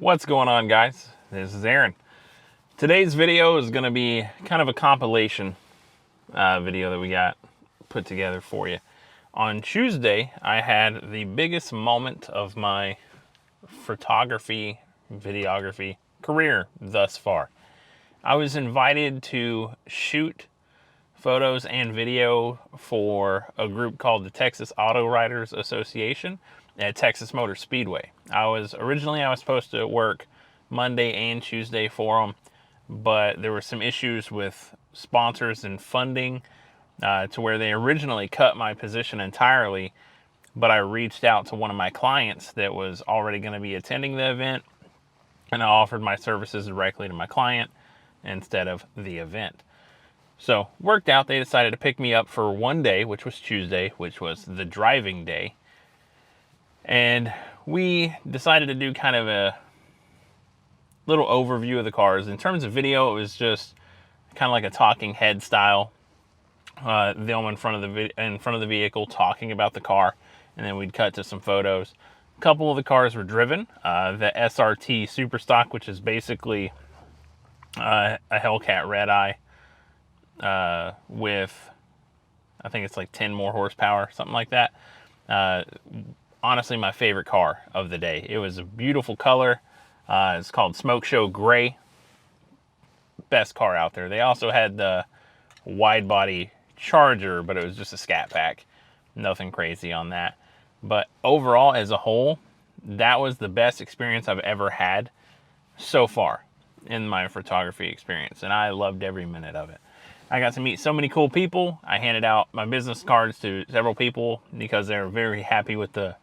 What's going on, guys? This is Aaron. Today's video is going to be kind of a compilation video that we got put together for you. On Tuesday, I had the biggest moment of my photography, videography career thus far. I was invited to shoot photos and video for a group called the Texas Auto Writers Association at Texas Motor Speedway. I was supposed to work Monday and Tuesday for them, but there were some issues with sponsors and funding to where they originally cut my position entirely, but I reached out to one of my clients that was already going to be attending the event, and I offered my services directly to my client instead of the event. So worked out, they decided to pick me up for one day, which was Tuesday, which was the driving day. And we decided to do kind of a little overview of the cars. In terms of video, it was just kind of like a talking head style. Them in front of the vehicle talking about the car, and then we'd cut to some photos. A couple of the cars were driven. The SRT Super Stock, which is basically a Hellcat Red Eye with, I think it's like 10 more horsepower, something like that. Honestly, my favorite car of the day. It was a beautiful color. It's called Smoke Show Gray. Best car out there. They also had the wide body Charger, but it was just a scat pack. Nothing crazy on that. But overall, as a whole, that was the best experience I've ever had so far in my photography experience, and I loved every minute of it. I got to meet so many cool people. I handed out my business cards to several people because they were very happy with the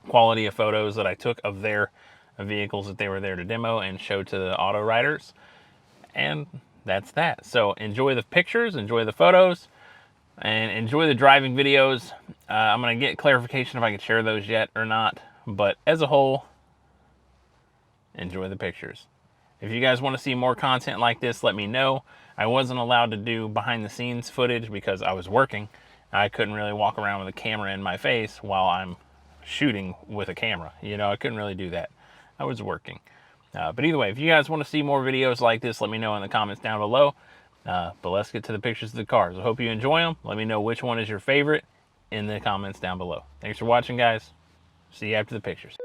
quality of photos that I took of their vehicles that they were there to demo and show to the auto writers. And that's that. So enjoy the pictures, enjoy the photos, and enjoy the driving videos. I'm going to get clarification if I can share those yet or not. But as a whole, enjoy the pictures. If you guys want to see more content like this, let me know. I wasn't allowed to do behind the scenes footage because I was working. I couldn't really walk around with a camera in my face while I'm shooting with a camera. You know, I couldn't really do that. I was working. But either way, if you guys want to see more videos like this, let me know in the comments down below. But let's get to the pictures of the cars. I hope you enjoy them. Let me know which one is your favorite in the comments down below. Thanks for watching, guys. See you after the pictures.